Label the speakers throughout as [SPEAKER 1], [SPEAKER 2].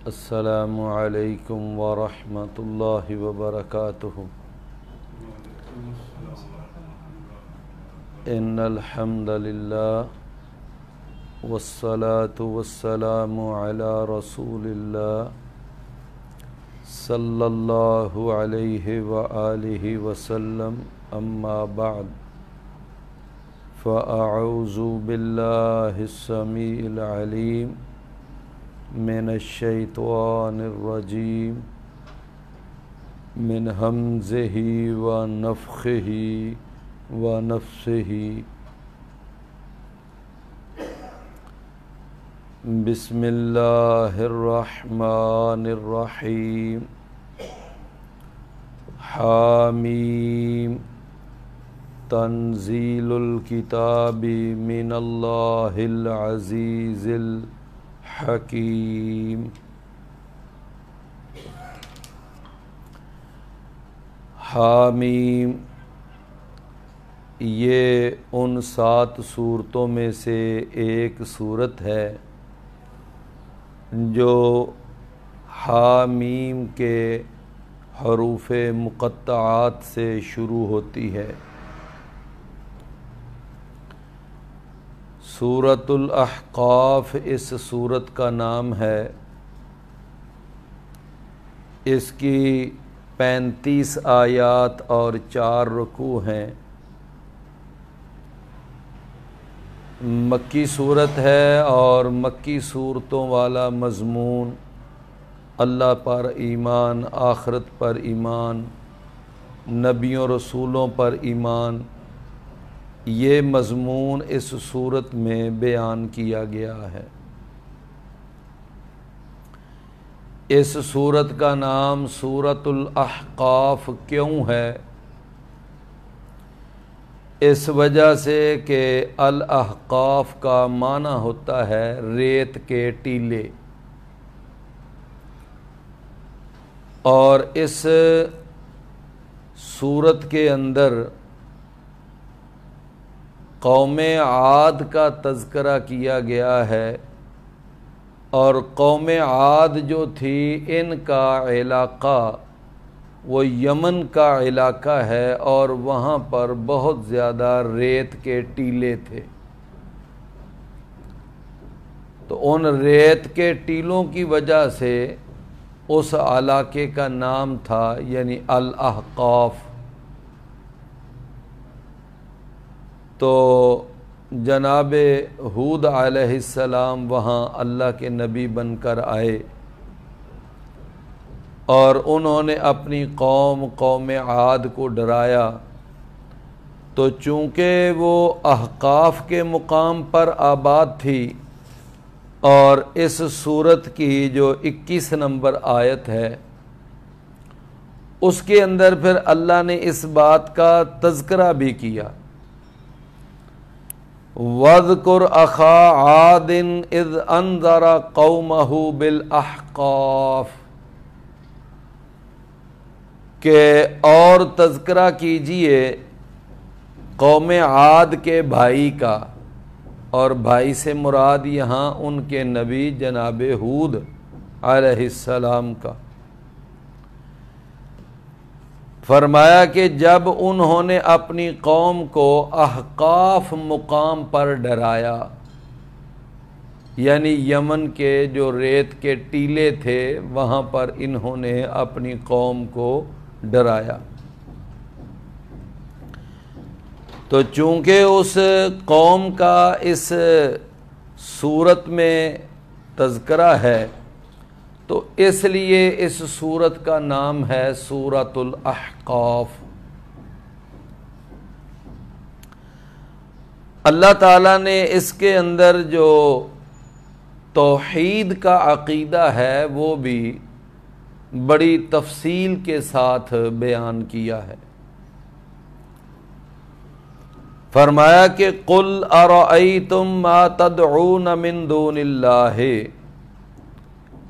[SPEAKER 1] السلام علیکم ورحمۃ اللہ وبرکاتہ۔ ان الحمد للہ والصلاة والسلام علی رسول اللہ صلی اللہ علیہ وآلہ وسلم، اما بعد فاعوذ باللہ السمیع العلیم من الشیطان الرجیم من ہمزہ ونفخہ ونفثہ۔ بسم اللہ الرحمن الرحیم۔ حامیم تنزیل الکتاب من اللہ العزیز الحکیم۔ حامیم یہ ان 7 سورتوں میں سے ایک سورت ہے جو حامیم کے حروف مقطعات سے شروع ہوتی ہے۔ سورۃ الاحقاف اس سورت کا نام ہے۔ اس کی 35 آیات اور 4 رکوع ہیں۔ مکی صورت ہے اور مکی صورتوں والا مضمون اللہ پر ایمان، آخرت پر ایمان، نبیوں رسولوں پر ایمان، یہ مضمون اس صورت میں بیان کیا گیا ہے۔ اس صورت کا نام سورۃ الاحقاف کیوں ہے؟ اس وجہ سے کہ الاحقاف کا معنی ہوتا ہے ریت کے ٹیلے، اور اس صورت کے اندر قوم عاد کا تذکرہ کیا گیا ہے، اور قوم عاد جو تھی ان کا علاقہ وہ یمن کا علاقہ ہے، اور وہاں پر بہت زیادہ ریت کے ٹیلے تھے۔ تو ان ریت کے ٹیلوں کی وجہ سے اس علاقے کا نام تھا یعنی الاحقاف۔ تو جناب ہود علیہ السلام وہاں اللہ کے نبی بن کر آئے، اور انہوں نے اپنی قوم عاد کو ڈرایا۔ تو چونکہ وہ احقاف کے مقام پر آباد تھی، اور اس سورت کی جو 21 نمبر آیت ہے اس کے اندر پھر اللہ نے اس بات کا تذکرہ بھی کیا۔ وَاذْكُرْ أَخَا عَادٍ إِذْ أَنذَرَ قَوْمَهُ بِالْأَحْقَافِ، کہ اور تذکرہ کیجئے قوم عاد کے بھائی کا، اور بھائی سے مراد یہاں ان کے نبی جناب ہود علیہ السلام کا۔ فرمایا کہ جب انہوں نے اپنی قوم کو احقاف مقام پر ڈرایا، یعنی یمن کے جو ریت کے ٹیلے تھے وہاں پر انہوں نے اپنی قوم کو ڈرایا۔ تو چونکہ اس قوم کا اس صورت میں تذکرہ ہے، تو اس لیے اس صورت کا نام ہے سورۃ الاحقاف۔ اللہ تعالیٰ نے اس کے اندر جو توحید کا عقیدہ ہے وہ بھی بڑی تفصیل کے ساتھ بیان کیا ہے۔ فرمایا کہ قُلْ أَرَأَيْتُمْ مَا تَدْعُونَ مِن دُونِ اللَّهِ،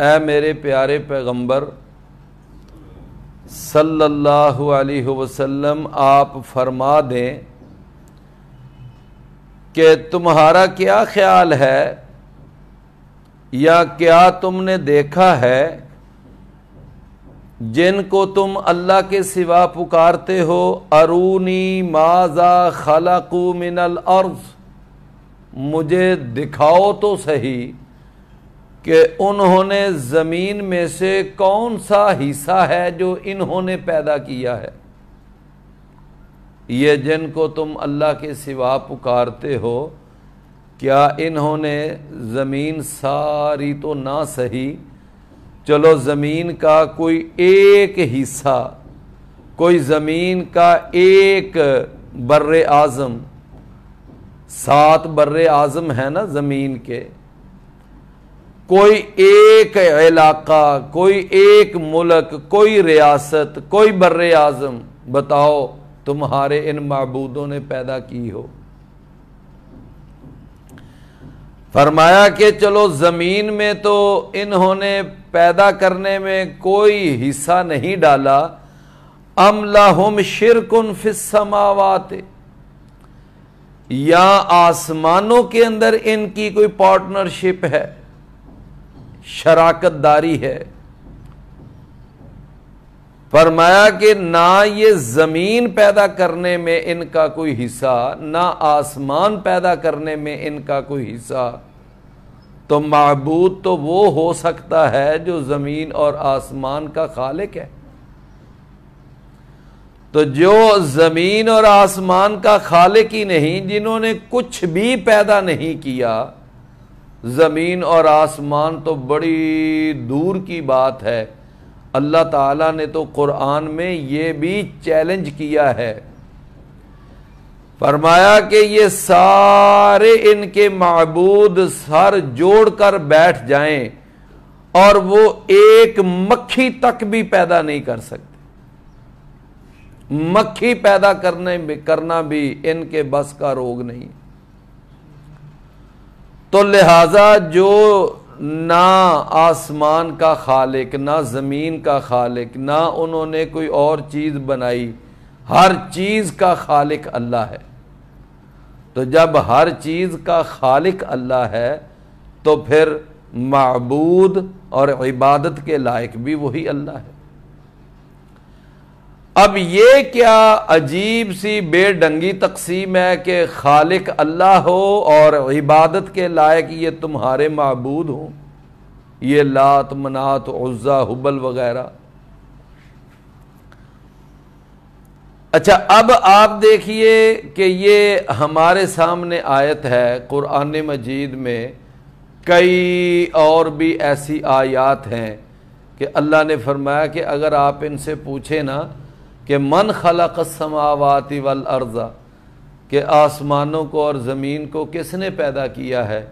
[SPEAKER 1] اے میرے پیارے پیغمبر صلی اللہ علیہ وسلم آپ فرما دیں کہ تمہارا کیا خیال ہے یا کیا تم نے دیکھا ہے جن کو تم اللہ کے سوا پکارتے ہو، ارونی ماذا خلقوا من الارض، مجھے دکھاؤ تو صحیح کہ انہوں نے زمین میں سے کون سا حصہ ہے جو انہوں نے پیدا کیا ہے۔ یہ جن کو تم اللہ کے سوا پکارتے ہو، کیا انہوں نے زمین ساری تو نہ صحیح، چلو زمین کا کوئی ایک حصہ، کوئی زمین کا ایک بر اعظم، 7 بر اعظم ہے نا زمین کے، کوئی ایک علاقہ، کوئی ایک ملک، کوئی ریاست، کوئی بر اعظم بتاؤ تمہارے ان معبودوں نے پیدا کی ہو۔ فرمایا کہ چلو زمین میں تو انہوں نے پیدا کرنے میں کوئی حصہ نہیں ڈالا، ام لہم شرک فی السماوات، یا آسمانوں کے اندر ان کی کوئی پارٹنرشپ ہے، شراکت داری ہے۔ فرمایا کہ نہ یہ زمین پیدا کرنے میں ان کا کوئی حصہ، نہ آسمان پیدا کرنے میں ان کا کوئی حصہ، تو معبود تو وہ ہو سکتا ہے جو زمین اور آسمان کا خالق ہے۔ تو جو زمین اور آسمان کا خالق ہی نہیں، جنہوں نے کچھ بھی پیدا نہیں کیا، زمین اور آسمان تو بڑی دور کی بات ہے۔ اللہ تعالیٰ نے تو قرآن میں یہ بھی چیلنج کیا ہے، فرمایا کہ یہ سارے ان کے معبود سر جوڑ کر بیٹھ جائیں اور وہ ایک مکھی تک بھی پیدا نہیں کر سکتے، مکھی پیدا کرنا بھی ان کے بس کا روگ نہیں۔ تو لہذا جو نہ آسمان کا خالق، نہ زمین کا خالق، نہ انہوں نے کوئی اور چیز بنائی، ہر چیز کا خالق اللہ ہے۔ تو جب ہر چیز کا خالق اللہ ہے تو پھر معبود اور عبادت کے لائق بھی وہی اللہ ہے۔ اب یہ کیا عجیب سی بے ڈنگی تقسیم ہے کہ خالق اللہ ہو اور عبادت کے لائق یہ تمہارے معبود ہوں، یہ لات، منات، عزا، حبل وغیرہ۔ اچھا، اب آپ دیکھیے کہ یہ ہمارے سامنے آیت ہے قرآن مجید میں، کئی اور بھی ایسی آیات ہیں کہ اللہ نے فرمایا کہ اگر آپ ان سے پوچھیں نا کہ من خلق السماوات والارض، کہ آسمانوں کو اور زمین کو کس نے پیدا کیا ہے،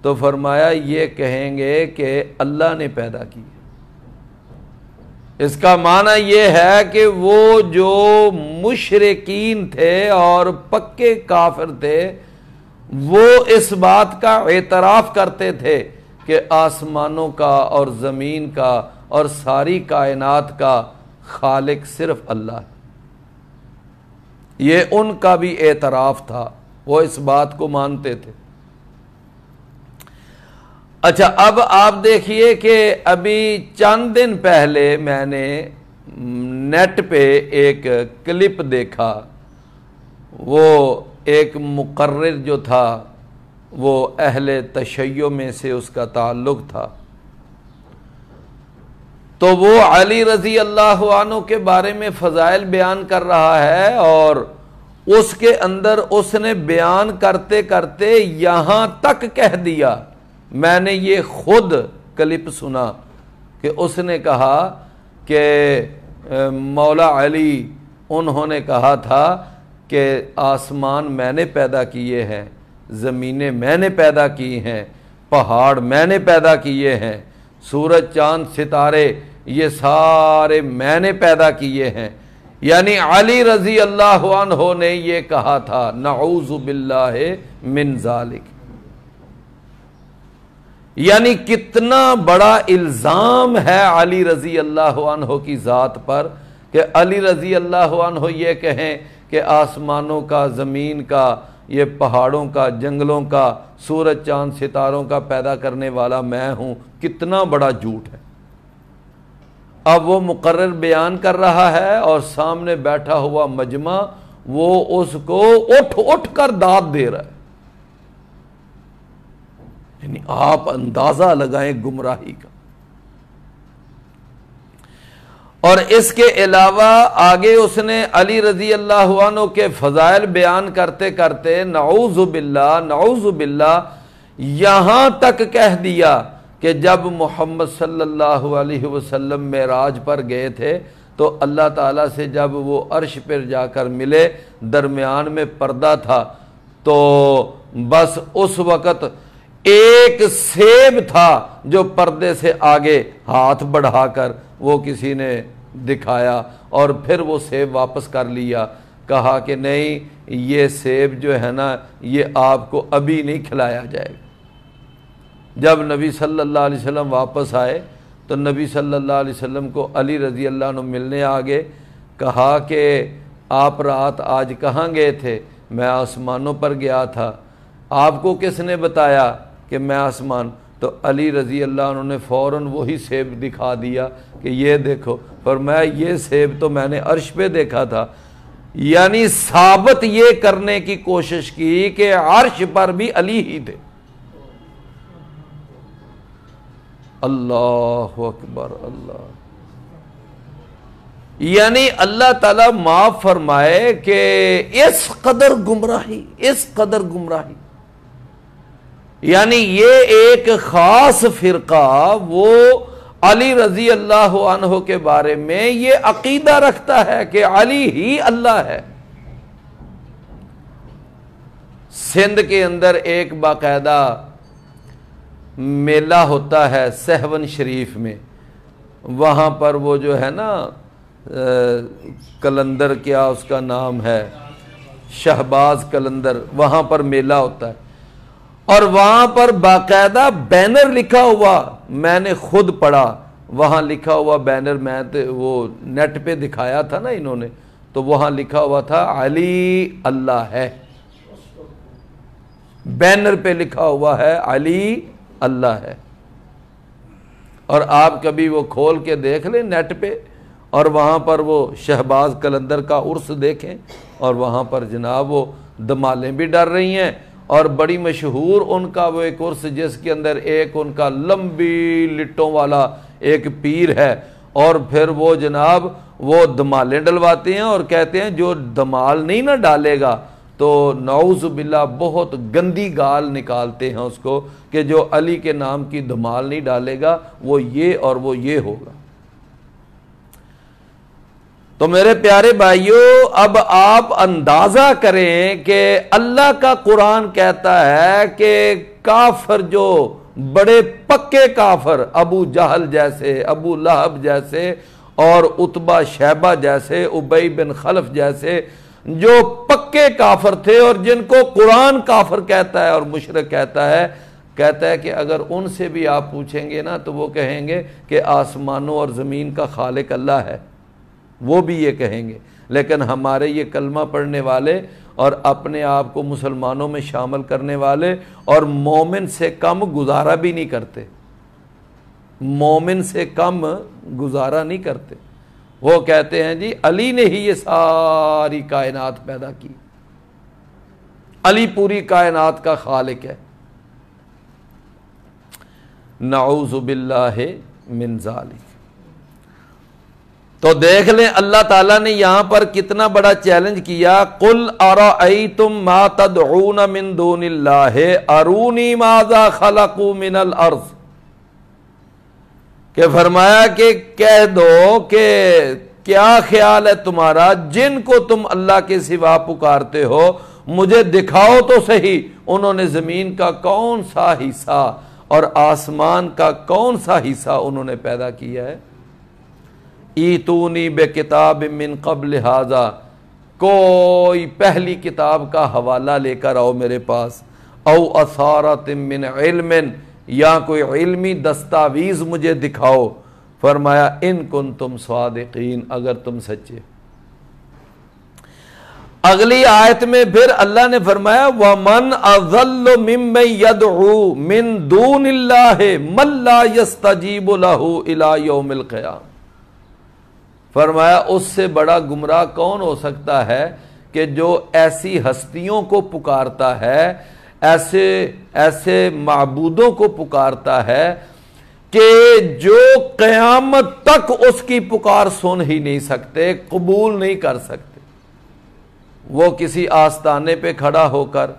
[SPEAKER 1] تو فرمایا یہ کہیں گے کہ اللہ نے پیدا کی۔ اس کا معنی یہ ہے کہ وہ جو مشرکین تھے اور پکے کافر تھے، وہ اس بات کا اعتراف کرتے تھے کہ آسمانوں کا اور زمین کا اور ساری کائنات کا خالق صرف اللہ ہے۔ یہ ان کا بھی اعتراف تھا، وہ اس بات کو مانتے تھے۔ اچھا، اب آپ دیکھیے کہ ابھی چند دن پہلے میں نے نیٹ پہ ایک کلپ دیکھا، وہ ایک مقرر جو تھا وہ اہل تشیع میں سے اس کا تعلق تھا، تو وہ علی رضی اللہ عنہ کے بارے میں فضائل بیان کر رہا ہے، اور اس کے اندر اس نے بیان کرتے کرتے یہاں تک کہہ دیا، میں نے یہ خود کلپ سنا کہ اس نے کہا کہ مولا علی انہوں نے کہا تھا کہ آسمان میں نے پیدا کیے ہیں، زمینیں میں نے پیدا کی ہیں، پہاڑ میں نے پیدا کیے ہیں، سورج چاند ستارے یہ سارے میں نے پیدا کیے ہیں۔ یعنی علی رضی اللہ عنہ نے یہ کہا تھا، نعوذ باللہ من ذالک۔ یعنی کتنا بڑا الزام ہے علی رضی اللہ عنہ کی ذات پر کہ علی رضی اللہ عنہ یہ کہیں کہ آسمانوں کا، زمین کا یہ پہاڑوں کا، جنگلوں کا، سورج چاند ستاروں کا پیدا کرنے والا میں ہوں، کتنا بڑا جھوٹ ہے۔ اب وہ مقرر بیان کر رہا ہے اور سامنے بیٹھا ہوا مجمع وہ اس کو اٹھ اٹھ کر داد دے رہا ہے۔ یعنی آپ اندازہ لگائیں گمراہی کا۔ اور اس کے علاوہ آگے اس نے علی رضی اللہ عنہ کے فضائل بیان کرتے کرتے نعوذ باللہ یہاں تک کہہ دیا کہ جب محمد صلی اللہ علیہ وسلم معراج پر گئے تھے تو اللہ تعالیٰ سے جب وہ عرش پر جا کر ملے، درمیان میں پردہ تھا، تو بس اس وقت ایک سیب تھا جو پردے سے آگے ہاتھ بڑھا کر وہ کسی نے دکھایا، اور پھر وہ سیب واپس کر لیا، کہا کہ نہیں یہ سیب جو ہے نا یہ آپ کو ابھی نہیں کھلایا جائے گا۔ جب نبی صلی اللہ علیہ وسلم واپس آئے تو نبی صلی اللہ علیہ وسلم کو علی رضی اللہ عنہ ملنے آگے، کہا کہ آپ رات آج کہاں گئے تھے؟ میں آسمانوں پر گیا تھا۔ آپ کو کس نے بتایا کہ میں آسمان؟ تو علی رضی اللہ عنہ نے فوراً وہی سیب دکھا دیا کہ یہ دیکھو، فرمایا یہ سیب تو میں نے عرش پہ دیکھا تھا۔ یعنی ثابت یہ کرنے کی کوشش کی کہ عرش پر بھی علی ہی تھے۔ اللہ اکبر اللہ۔ یعنی اللہ تعالیٰ معاف فرمائے کہ اس قدر گمراہی، یعنی یہ ایک خاص فرقہ وہ علی رضی اللہ عنہ کے بارے میں یہ عقیدہ رکھتا ہے کہ علی ہی اللہ ہے۔ سندھ کے اندر ایک باقاعدہ میلہ ہوتا ہے سہون شریف میں، وہاں پر وہ جو ہے نا کلندر، کیا اس کا نام ہے، شہباز کلندر، وہاں پر میلہ ہوتا ہے، اور وہاں پر باقاعدہ بینر لکھا ہوا، میں نے خود پڑھا، وہاں لکھا ہوا بینر، میں وہ نیٹ پہ دکھایا تھا نا انہوں نے، تو وہاں لکھا ہوا تھا علی اللہ ہے، بینر پہ لکھا ہوا ہے علی اللہ ہے۔ اور آپ کبھی وہ کھول کے دیکھ لیں نیٹ پہ، اور وہاں پر وہ شہباز کلندر کا عرس دیکھیں، اور وہاں پر جناب وہ دمالیں بھی ڈر رہی ہیں، اور بڑی مشہور ان کا وہ ایک عرس جس کے اندر ایک ان کا لمبی لٹوں والا ایک پیر ہے، اور پھر وہ جناب وہ دمالیں ڈلواتے ہیں اور کہتے ہیں جو دمال نہیں نہ ڈالے گا تو نعوذ باللہ بہت گندی گال نکالتے ہیں اس کو کہ جو علی کے نام کی دمال نہیں ڈالے گا وہ یہ اور وہ یہ ہوگا۔ تو میرے پیارے بھائیوں، اب آپ اندازہ کریں کہ اللہ کا قرآن کہتا ہے کہ کافر جو بڑے پکے کافر، ابو جہل جیسے، ابو لہب جیسے، اور عتبہ شیبہ جیسے، ابی بن خلف جیسے، جو پکے کافر تھے اور جن کو قرآن کافر کہتا ہے اور مشرک کہتا ہے کہ اگر ان سے بھی آپ پوچھیں گے نا تو وہ کہیں گے کہ آسمانوں اور زمین کا خالق اللہ ہے، وہ بھی یہ کہیں گے۔ لیکن ہمارے یہ کلمہ پڑھنے والے اور اپنے آپ کو مسلمانوں میں شامل کرنے والے اور مومن سے کم گزارا بھی نہیں کرتے، مومن سے کم گزارا نہیں کرتے۔ وہ کہتے ہیں جی علی نے ہی یہ ساری کائنات پیدا کی، علی پوری کائنات کا خالق ہے۔ نعوذ باللہ من ذالک۔ تو دیکھ لیں اللہ تعالیٰ نے یہاں پر کتنا بڑا چیلنج کیا، قل ارأیتم ما تدعون من دون اللہ ارونی ماذا خلقوا من الارض، کہ فرمایا کہ کہہ دو کہ کیا خیال ہے تمہارا جن کو تم اللہ کے سوا پکارتے ہو، مجھے دکھاؤ تو صحیح انہوں نے زمین کا کون سا حصہ اور آسمان کا کون سا حصہ انہوں نے پیدا کیا ہے۔ ایتونی بکتاب من قبل ھذا، کوئی پہلی کتاب کا حوالہ لے کر آؤ میرے پاس، او اثارۃ من علم، یا کوئی علمی دستاویز مجھے دکھاؤ۔ فرمایا ان کنتم صادقین، اگر تم سچے۔ اگلی آیت میں پھر اللہ نے فرمایا وَمَنْ أَضَلُّ مِمَّنْ يَدْعُو مِن دُونِ اللَّهِ مَن لَّا يَسْتَجِيبُ لَهُ إِلَى يَوْمِ الْقِيَامَةِ۔ فرمایا اس سے بڑا گمراہ کون ہو سکتا ہے کہ جو ایسی ہستیوں کو پکارتا ہے، ایسے معبودوں کو پکارتا ہے کہ جو قیامت تک اس کی پکار سن ہی نہیں سکتے، قبول نہیں کر سکتے۔ وہ کسی آستانے پہ کھڑا ہو کر،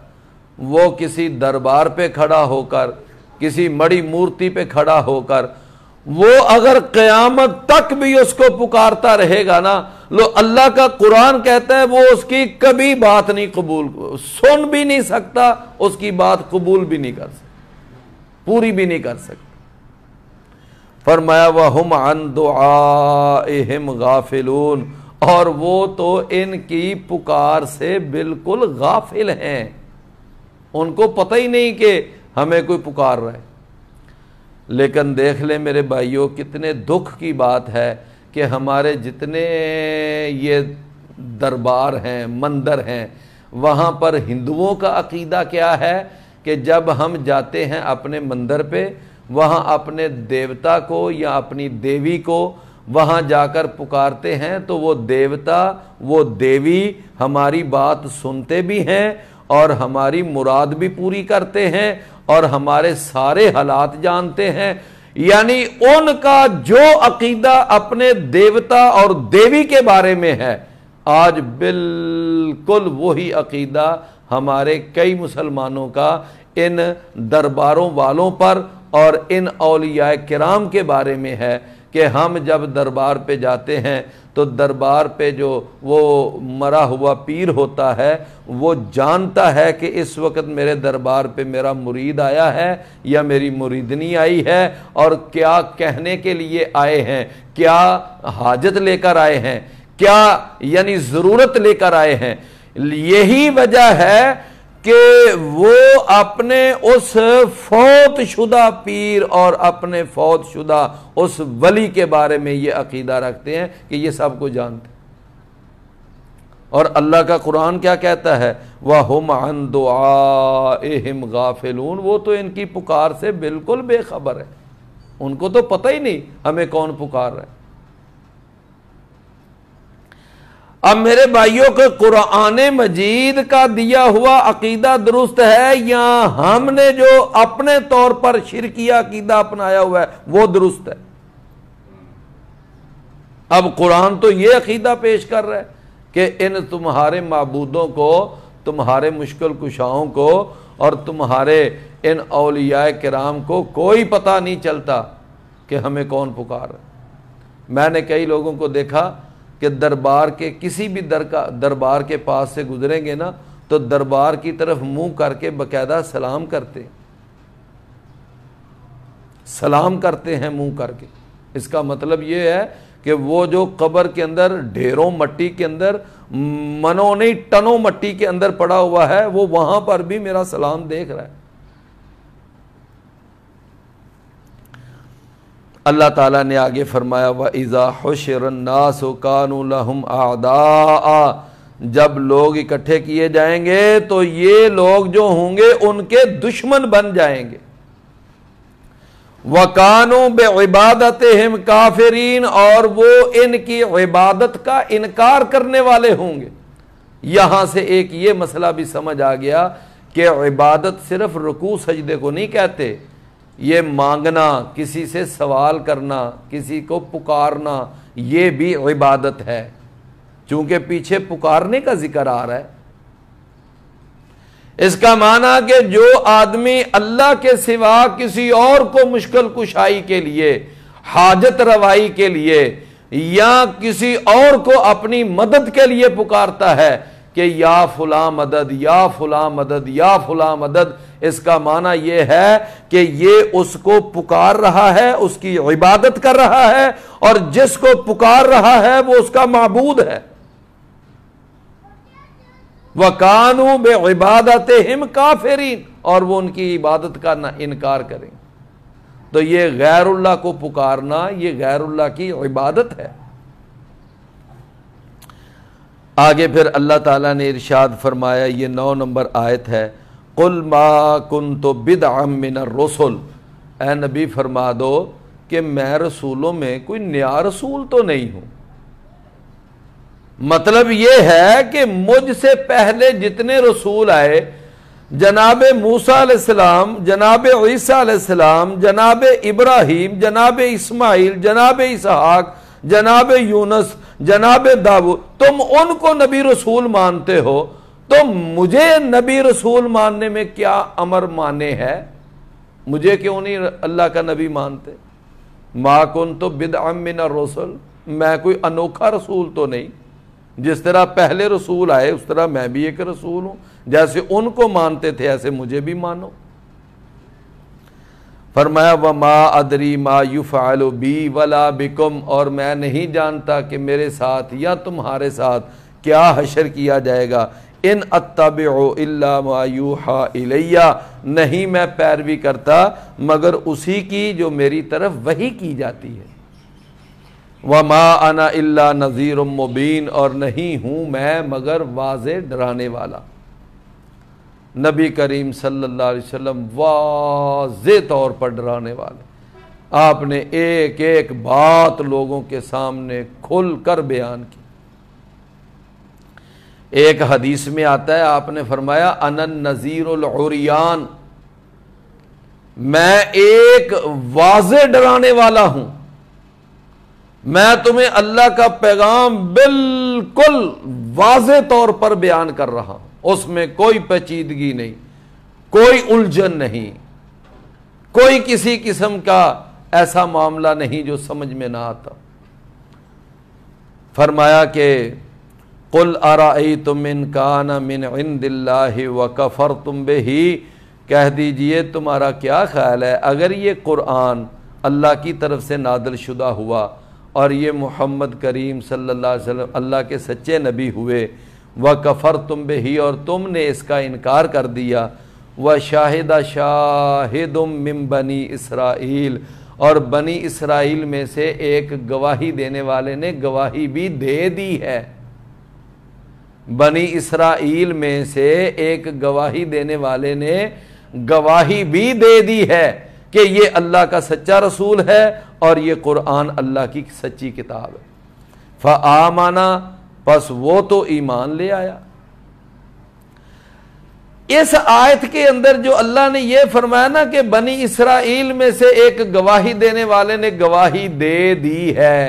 [SPEAKER 1] وہ کسی دربار پہ کھڑا ہو کر، کسی مڑی مورتی پہ کھڑا ہو کر، وہ اگر قیامت تک بھی اس کو پکارتا رہے گا نا، لو اللہ کا قرآن کہتا ہے وہ اس کی کبھی بات نہیں قبول، سن بھی نہیں سکتا، اس کی بات قبول بھی نہیں کر سکتا، پوری بھی نہیں کر سکتا۔ فرمایا وَهُمْ عَنْ دُعَائِهِمْ غَافِلُونَ، اور وہ تو ان کی پکار سے بالکل غافل ہیں، ان کو پتہ ہی نہیں کہ ہمیں کوئی پکار رہا ہے۔ لیکن دیکھ لیں میرے بھائیوں، کتنے دکھ کی بات ہے کہ ہمارے جتنے یہ دربار ہیں، مندر ہیں، وہاں پر ہندوؤں کا عقیدہ کیا ہے کہ جب ہم جاتے ہیں اپنے مندر پہ، وہاں اپنے دیوتا کو یا اپنی دیوی کو وہاں جا کر پکارتے ہیں تو وہ دیوتا، وہ دیوی ہماری بات سنتے بھی ہیں اور ہماری مراد بھی پوری کرتے ہیں اور ہمارے سارے حالات جانتے ہیں۔ یعنی ان کا جو عقیدہ اپنے دیوتا اور دیوی کے بارے میں ہے، آج بالکل وہی عقیدہ ہمارے کئی مسلمانوں کا ان درباروں والوں پر اور ان اولیاء کرام کے بارے میں ہے کہ ہم جب دربار پہ جاتے ہیں تو دربار پہ جو وہ مرا ہوا پیر ہوتا ہے وہ جانتا ہے کہ اس وقت میرے دربار پہ میرا مرید آیا ہے یا میری مریدنی آئی ہے اور کیا کہنے کے لیے آئے ہیں، کیا حاجت لے کر آئے ہیں، کیا یعنی ضرورت لے کر آئے ہیں۔ یہی وجہ ہے کہ وہ اپنے اس فوت شدہ پیر اور اپنے فوت شدہ اس ولی کے بارے میں یہ عقیدہ رکھتے ہیں کہ یہ سب کو جانتے ہیں۔ اور اللہ کا قرآن کیا کہتا ہے وَهُمْ عَنْ دُعَائِهِمْ غَافِلُونَ، وہ تو ان کی پکار سے بالکل بے خبر ہے، ان کو تو پتہ ہی نہیں ہمیں کون پکار رہا ہے۔ اب میرے بھائیوں کو قرآن مجید کا دیا ہوا عقیدہ درست ہے یا ہم نے جو اپنے طور پر شرکیہ عقیدہ اپنایا ہوا ہے وہ درست ہے؟ اب قرآن تو یہ عقیدہ پیش کر رہا ہے کہ ان تمہارے معبودوں کو، تمہارے مشکل کشاؤں کو اور تمہارے ان اولیاء کرام کو کوئی پتہ نہیں چلتا کہ ہمیں کون پکار ہے۔ میں نے کئی لوگوں کو دیکھا کہ دربار کے کسی بھی دربار کے پاس سے گزریں گے نا تو دربار کی طرف منہ کر کے باقاعدہ سلام کرتے ہیں منہ کر کے۔ اس کا مطلب یہ ہے کہ وہ جو قبر کے اندر ڈھیروں مٹی کے اندر منوں نہیں ٹنوں مٹی کے اندر پڑا ہوا ہے، وہ وہاں پر بھی میرا سلام دیکھ رہا ہے۔ اللہ تعالیٰ نے آگے فرمایا وَإِذَا حُشِرَ النَّاسُ كَانُوا لَهُمْ أَعْدَاءَ، جب لوگ اکٹھے کیے جائیں گے تو یہ لوگ جو ہوں گے ان کے دشمن بن جائیں گے۔ وَكَانُوا بِعِبَادَتِهِمْ كَافِرِينَ، اور وہ ان کی عبادت کا انکار کرنے والے ہوں گے۔ یہاں سے ایک یہ مسئلہ بھی سمجھ آ گیا کہ عبادت صرف رکوع سجدے کو نہیں کہتے، یہ مانگنا، کسی سے سوال کرنا، کسی کو پکارنا، یہ بھی عبادت ہے، چونکہ پیچھے پکارنے کا ذکر آ رہا ہے۔ اس کا معنی کہ جو آدمی اللہ کے سوا کسی اور کو مشکل کشائی کے لیے، حاجت روائی کے لیے یا کسی اور کو اپنی مدد کے لیے پکارتا ہے کہ یا فلاں مدد، یا فلاں مدد، یا فلاں مدد، اس کا معنی یہ ہے کہ یہ اس کو پکار رہا ہے، اس کی عبادت کر رہا ہے، اور جس کو پکار رہا ہے وہ اس کا معبود ہے۔ وَكَانُوا بِعِبَادَتِهِمْ كَافِرِينَ، اور وہ ان کی عبادت کا انکار کریں، تو یہ غیر اللہ کو پکارنا، یہ غیر اللہ کی عبادت ہے۔ آگے پھر اللہ تعالیٰ نے ارشاد فرمایا، یہ 9 نمبر آیت ہے، قُلْ مَا كُنْتُ بِدْعًا مِّنَ الرُّسُلِ، اے نبی فرما دو کہ میں رسولوں میں کوئی نیا رسول تو نہیں ہوں۔ مطلب یہ ہے کہ مجھ سے پہلے جتنے رسول آئے، جناب موسیٰ علیہ السلام، جناب عیسیٰ علیہ السلام، جناب ابراہیم، جناب اسماعیل، جناب اسحاق، جناب یونس، جناب داؤد، تم ان کو نبی رسول مانتے ہو، تو مجھے نبی رسول ماننے میں کیا امر مانے ہے؟ مجھے کیوں نہیں اللہ کا نبی مانتے؟ ما کنت بدعا من الرسل، میں کوئی انوکھا رسول تو نہیں، جس طرح پہلے رسول آئے اس طرح میں بھی ایک رسول ہوں، جیسے ان کو مانتے تھے ایسے مجھے بھی مانو۔ فرمایا وما ادری ما یفعل بی ولا بکم، اور میں نہیں جانتا کہ میرے ساتھ یا تمہارے ساتھ کیا حشر کیا جائے گا، ان اتبع الا ما یوحى الی، نہیں میں پیروی کرتا مگر اسی کی جو میری طرف وحی کی جاتی ہے، وما انا الا نذیر مبین، اور نہیں ہوں میں مگر واضح ڈرانے والا۔ نبی کریم صلی اللہ علیہ وسلم واضح طور پر ڈرانے والے، آپ نے ایک ایک بات لوگوں کے سامنے کھل کر بیان کی۔ ایک حدیث میں آتا ہے، آپ نے فرمایا انا النذیر العریان، میں ایک واضح ڈرانے والا ہوں، میں تمہیں اللہ کا پیغام بالکل واضح طور پر بیان کر رہا ہوں، اس میں کوئی پیچیدگی نہیں، کوئی الجھن نہیں، کوئی کسی قسم کا ایسا معاملہ نہیں جو سمجھ میں نہ آتا۔ فرمایا کہ قُلْ أَرَأَيْتُمْ إِنْ كَانَ مِنْ عِنْدِ اللَّهِ وَكَفَرْتُمْ بِهِ، کہہ دیجئے تمہارا کیا خیال ہے اگر یہ قرآن اللہ کی طرف سے نازل شدہ ہوا اور یہ محمد کریم صلی اللہ علیہ وسلم اللہ کے سچے نبی ہوئے، وَكَفَرْتُمْ بِهِ، اور تم نے اس کا انکار کر دیا، وَشَاهِدَ شَاهِدٌ مِّن بَنِي اسرائیل، اور بنی اسرائیل میں سے ایک گواہی دینے والے نے گواہی بھی دے دی ہے، بنی اسرائیل میں سے ایک گواہی دینے والے نے گواہی بھی دے دی ہے کہ یہ اللہ کا سچا رسول ہے اور یہ قرآن اللہ کی سچی کتاب ہے۔ فآمنا، پس وہ تو ایمان لے آیا۔ اس آیت کے اندر جو اللہ نے یہ فرمایا نا کہ بنی اسرائیل میں سے ایک گواہی دینے والے نے گواہی دے دی ہے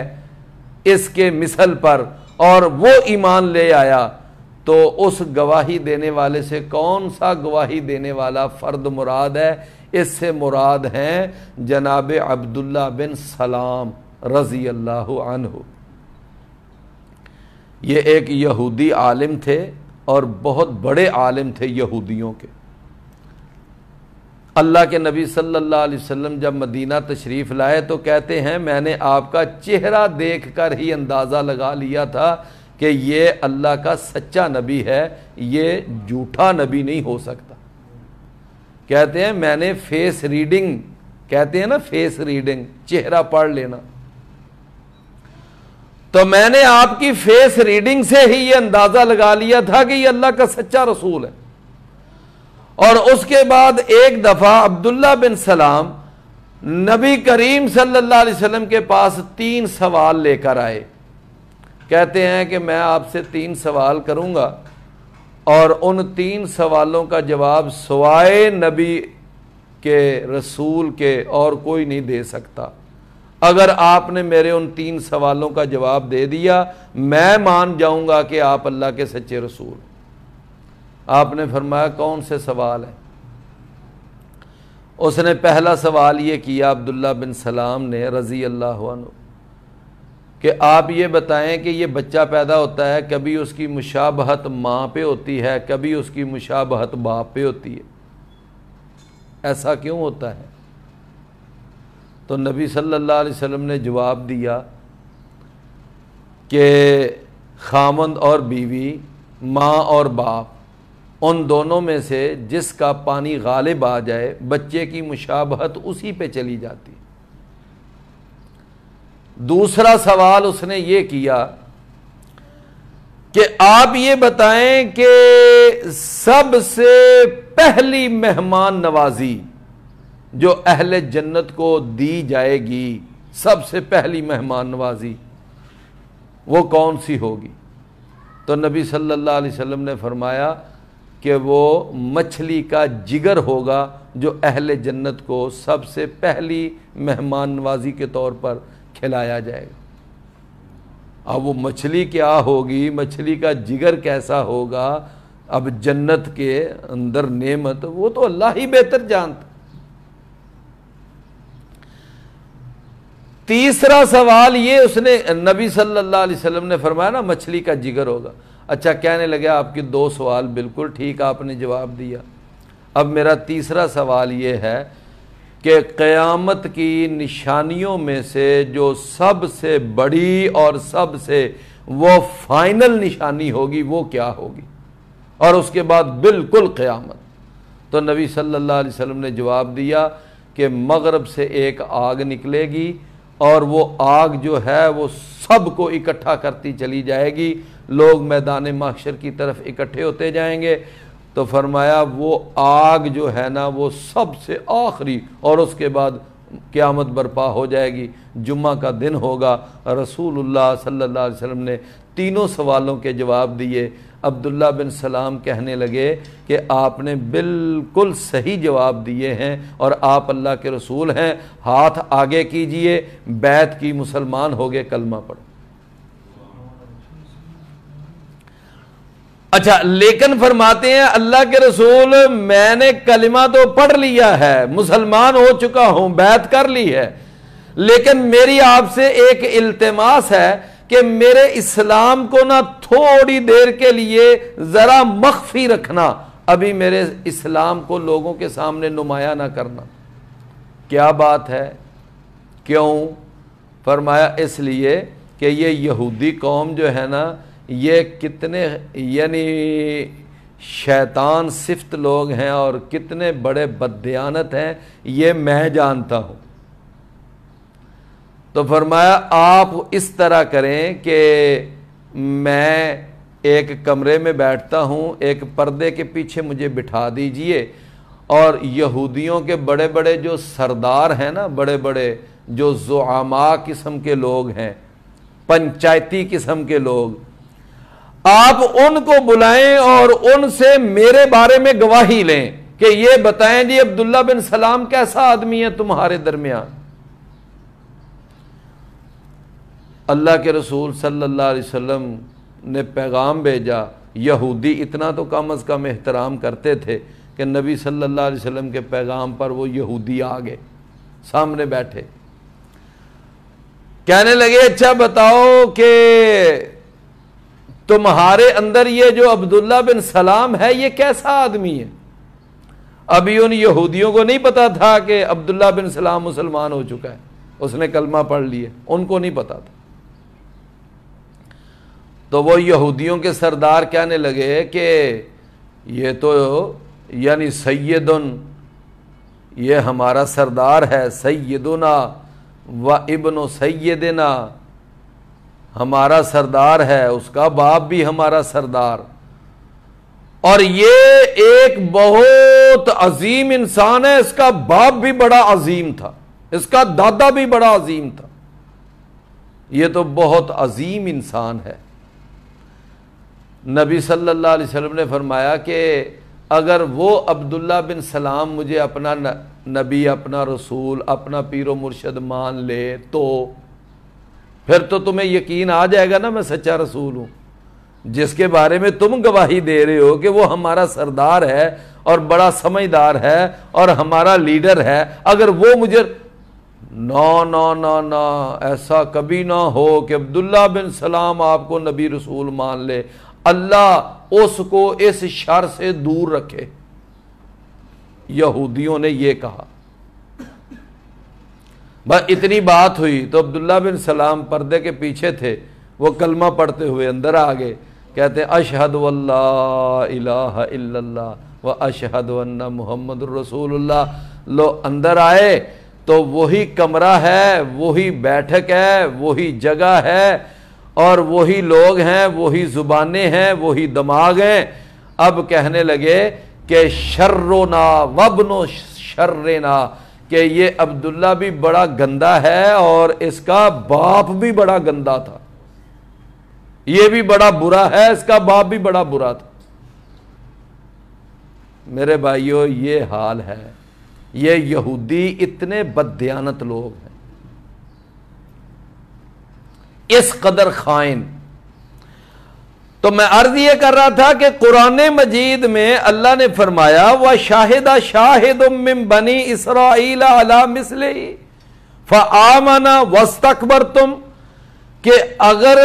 [SPEAKER 1] اس کے مثل پر اور وہ ایمان لے آیا، تو اس گواہی دینے والے سے کون سا گواہی دینے والا فرد مراد ہے؟ اس سے مراد ہیں جناب عبداللہ بن سلام رضی اللہ عنہ۔ یہ ایک یہودی عالم تھے اور بہت بڑے عالم تھے یہودیوں کے۔ اللہ کے نبی صلی اللہ علیہ وسلم جب مدینہ تشریف لائے تو کہتے ہیں میں نے آپ کا چہرہ دیکھ کر ہی اندازہ لگا لیا تھا کہ یہ اللہ کا سچا نبی ہے، یہ جھوٹا نبی نہیں ہو سکتا۔ کہتے ہیں میں نے فیس ریڈنگ، کہتے ہیں نا فیس ریڈنگ، چہرہ پڑھ لینا، تو میں نے آپ کی فیس ریڈنگ سے ہی یہ اندازہ لگا لیا تھا کہ یہ اللہ کا سچا رسول ہے۔ اور اس کے بعد ایک دفعہ عبداللہ بن سلام نبی کریم صلی اللہ علیہ وسلم کے پاس 3 سوال لے کر آئے، کہتے ہیں کہ میں آپ سے 3 سوال کروں گا اور ان 3 سوالوں کا جواب سوائے نبی کے رسول کے اور کوئی نہیں دے سکتا، اگر آپ نے میرے ان 3 سوالوں کا جواب دے دیا میں مان جاؤں گا کہ آپ اللہ کے سچے رسول۔ آپ نے فرمایا کون سے سوال ہیں؟ اس نے پہلا سوال یہ کیا عبداللہ بن سلام نے رضی اللہ عنہ کہ آپ یہ بتائیں کہ یہ بچہ پیدا ہوتا ہے، کبھی اس کی مشابہت ماں پہ ہوتی ہے، کبھی اس کی مشابہت باپ پہ ہوتی ہے، ایسا کیوں ہوتا ہے؟ تو نبی صلی اللہ علیہ وسلم نے جواب دیا کہ خامند اور بیوی، ماں اور باپ، ان دونوں میں سے جس کا پانی غالب آ جائے بچے کی مشابہت اسی پہ چلی جاتی۔ دوسرا سوال اس نے یہ کیا کہ آپ یہ بتائیں کہ سب سے پہلی مہمان نوازی جو اہل جنت کو دی جائے گی، سب سے پہلی مہمان نوازی وہ کون سی ہوگی؟ تو نبی صلی اللہ علیہ وسلم نے فرمایا کہ وہ مچھلی کا جگر ہوگا جو اہل جنت کو سب سے پہلی مہمان نوازی کے طور پر کھلایا جائے گا۔ اب وہ مچھلی کیا ہوگی، مچھلی کا جگر کیسا ہوگا، اب جنت کے اندر نعمت وہ تو اللہ ہی بہتر جانتا۔ تیسرا سوال یہ اس نے نبی صلی اللہ علیہ وسلم نے فرمایا نا مچھلی کا جگر ہوگا۔ اچھا، کہنے لگے آپ کی 2 سوال بالکل ٹھیک آپ نے جواب دیا، اب میرا تیسرا سوال یہ ہے کہ قیامت کی نشانیوں میں سے جو سب سے بڑی اور سب سے وہ فائنل نشانی ہوگی وہ کیا ہوگی، اور اس کے بعد بالکل قیامت؟ تو نبی صلی اللہ علیہ وسلم نے جواب دیا کہ مغرب سے ایک آگ نکلے گی اور وہ آگ جو ہے وہ سب کو اکٹھا کرتی چلی جائے گی، لوگ میدان محشر کی طرف اکٹھے ہوتے جائیں گے۔ تو فرمایا وہ آگ جو ہے نا وہ سب سے آخری، اور اس کے بعد قیامت برپا ہو جائے گی، جمعہ کا دن ہوگا۔ رسول اللہ صلی اللہ علیہ وسلم نے تینوں سوالوں کے جواب دیے۔ عبداللہ بن سلام کہنے لگے کہ آپ نے بالکل صحیح جواب دیے ہیں اور آپ اللہ کے رسول ہیں، ہاتھ آگے کیجئے، بیعت کی، مسلمان ہو گئے، کلمہ پڑھو۔ اچھا، لیکن فرماتے ہیں اللہ کے رسول میں نے کلمہ تو پڑھ لیا ہے، مسلمان ہو چکا ہوں، بیعت کر لی ہے، لیکن میری آپ سے ایک التماس ہے کہ میرے اسلام کو نہ تھوڑی دیر کے لیے ذرا مخفی رکھنا، ابھی میرے اسلام کو لوگوں کے سامنے نمایاں نہ کرنا۔ کیا بات ہے؟ کیوں؟ فرمایا اس لیے کہ یہ یہودی قوم جو ہے نا یہ کتنے یعنی شیطان صفت لوگ ہیں اور کتنے بڑے بددیانت ہیں، یہ میں جانتا ہوں۔ تو فرمایا آپ اس طرح کریں کہ میں ایک کمرے میں بیٹھتا ہوں، ایک پردے کے پیچھے مجھے بٹھا دیجئے، اور یہودیوں کے بڑے بڑے جو سردار ہیں نا، بڑے بڑے جو زعماء قسم کے لوگ ہیں، پنچایتی قسم کے لوگ، آپ ان کو بلائیں اور ان سے میرے بارے میں گواہی لیں کہ یہ بتائیں جی عبداللہ بن سلام کیسا آدمی ہے تمہارے درمیان۔ اللہ کے رسول صلی اللہ علیہ وسلم نے پیغام بھیجا، یہودی اتنا تو کم از کم احترام کرتے تھے کہ نبی صلی اللہ علیہ وسلم کے پیغام پر وہ یہودی آ گئے، سامنے بیٹھے، کہنے لگے اچھا بتاؤ کہ تمہارے اندر یہ جو عبداللہ بن سلام ہے یہ کیسا آدمی ہے؟ ابھی ان یہودیوں کو نہیں پتا تھا کہ عبداللہ بن سلام مسلمان ہو چکا ہے، اس نے کلمہ پڑھ لیا، ان کو نہیں پتا تھا۔ تو وہ یہودیوں کے سردار کہنے لگے کہ یہ تو یعنی سیدن، یہ ہمارا سردار ہے، سیدنا و ابن سیدنا، ہمارا سردار ہے، اس کا باپ بھی ہمارا سردار، اور یہ ایک بہت عظیم انسان ہے، اس کا باپ بھی بڑا عظیم تھا، اس کا دادا بھی بڑا عظیم تھا، یہ تو بہت عظیم انسان ہے۔ نبی صلی اللہ علیہ وسلم نے فرمایا کہ اگر وہ عبداللہ بن سلام مجھے اپنا نبی، اپنا رسول، اپنا پیر و مرشد مان لے تو پھر تو تمہیں یقین آ جائے گا نا میں سچا رسول ہوں، جس کے بارے میں تم گواہی دے رہے ہو کہ وہ ہمارا سردار ہے اور بڑا سمجھدار ہے اور ہمارا لیڈر ہے، اگر وہ مجھے نا نا نا نا ایسا کبھی نہ ہو کہ عبداللہ بن سلام آپ کو نبی رسول مان لے، اللہ اس کو اس شر سے دور رکھے۔ یہودیوں نے یہ کہا، بس اتنی بات ہوئی تو عبداللہ بن سلام پردے کے پیچھے تھے، وہ کلمہ پڑھتے ہوئے اندر آ گئے، کہتے اشہد واللہ الہ الا اللہ و اشہد ان محمد الرسول اللہ۔ لو اندر آئے تو وہی کمرہ ہے، وہی بیٹھک ہے، وہی جگہ ہے، اور وہی لوگ ہیں، وہی زبانیں ہیں، وہی دماغ ہیں۔ اب کہنے لگے کہ شرنا وابن شرنا، کہ یہ عبداللہ بھی بڑا گندا ہے اور اس کا باپ بھی بڑا گندا تھا، یہ بھی بڑا برا ہے، اس کا باپ بھی بڑا برا تھا۔ میرے بھائیو یہ حال ہے، یہ یہودی اتنے بددیانت لوگ ہیں، اس قدر خائن۔ تو میں عرض یہ کر رہا تھا کہ قرآن مجید میں اللہ نے فرمایا وَشَاهِدَ شَاهِدٌ مِّن بَنِي إِسْرَائِيلَ عَلَى مِثْلِهِ فَآمَنَ وَاسْتَكْبَرْتُمْ، کہ اگر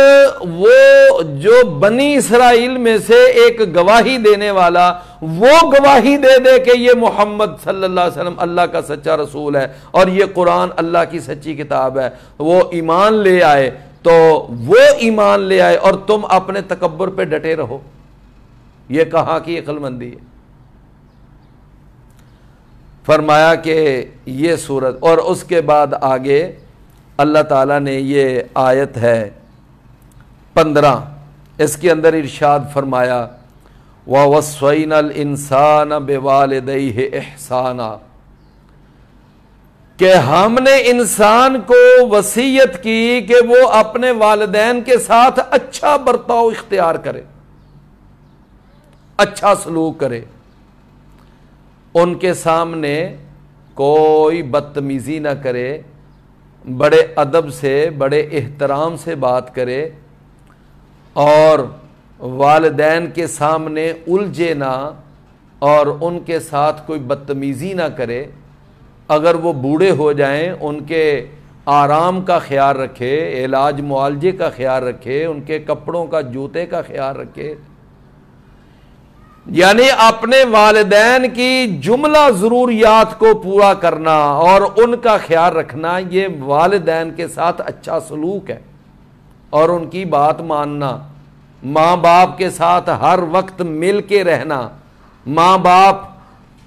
[SPEAKER 1] وہ جو بنی اسرائیل میں سے ایک گواہی دینے والا وہ گواہی دے دے کہ یہ محمد صلی اللہ علیہ وسلم اللہ کا سچا رسول ہے اور یہ قرآن اللہ کی سچی کتاب ہے، وہ ایمان لے آئے، تو وہ ایمان لے آئے اور تم اپنے تکبر پہ ڈٹے رہو، یہ کہاں کی عقل مندی ہے؟ فرمایا کہ یہ صورت، اور اس کے بعد آگے اللہ تعالیٰ نے یہ آیت ہے 15، اس کے اندر ارشاد فرمایا وَوَصَّيْنَا الْإِنسَانَ بِوَالِدَيْهِ إِحْسَانًا، کہ ہم نے انسان کو وصیت کی کہ وہ اپنے والدین کے ساتھ اچھا برتاؤ اختیار کرے، اچھا سلوک کرے، ان کے سامنے کوئی بدتمیزی نہ کرے، بڑے ادب سے بڑے احترام سے بات کرے، اور والدین کے سامنے الجھے نہ اور ان کے ساتھ کوئی بدتمیزی نہ کرے۔ اگر وہ بوڑھے ہو جائیں ان کے آرام کا خیال رکھے، علاج معالجے کا خیال رکھے، ان کے کپڑوں کا جوتے کا خیال رکھے، یعنی اپنے والدین کی جملہ ضروریات کو پورا کرنا اور ان کا خیال رکھنا، یہ والدین کے ساتھ اچھا سلوک ہے، اور ان کی بات ماننا، ماں باپ کے ساتھ ہر وقت مل کے رہنا، ماں باپ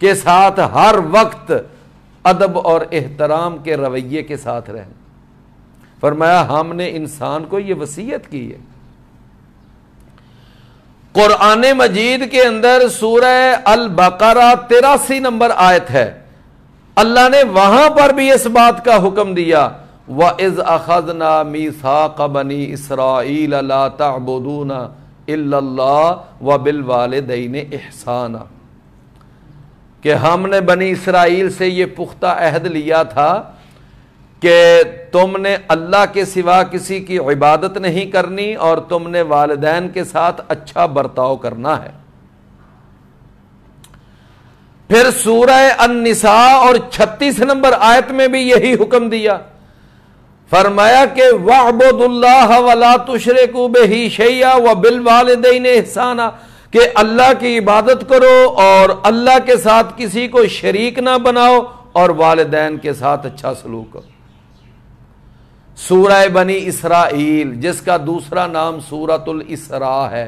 [SPEAKER 1] کے ساتھ ہر وقت ادب اور احترام کے رویے کے ساتھ رہنا۔ فرمایا ہم نے انسان کو یہ وصیت کی ہے۔ قرآن مجید کے اندر سورہ البقرہ 83 نمبر آیت ہے، اللہ نے وہاں پر بھی اس بات کا حکم دیا وَإِذْ أَخَذْنَا مِيثَاقَ بَنِي إِسْرَائِيلَ لَا تَعْبُدُونَ إِلَّا اللَّهَ وَبِالْوَالِدَيْنِ إِحْسَانًا، کہ ہم نے بنی اسرائیل سے یہ پختہ عہد لیا تھا کہ تم نے اللہ کے سوا کسی کی عبادت نہیں کرنی اور تم نے والدین کے ساتھ اچھا برتاؤ کرنا ہے۔ پھر سورہ النساء اور 36 نمبر آیت میں بھی یہی حکم دیا، فرمایا کہ وَاعْبُدُوا اللَّهَ وَلَا تُشْرِكُوا بِهِ شَيْئًا وَبِالْوَالِدَيْنِ إِحْسَانًا، کہ اللہ کی عبادت کرو اور اللہ کے ساتھ کسی کو شریک نہ بناؤ اور والدین کے ساتھ اچھا سلوک کرو۔ سورہ بنی اسرائیل جس کا دوسرا نام سورۃ الاسراء ہے،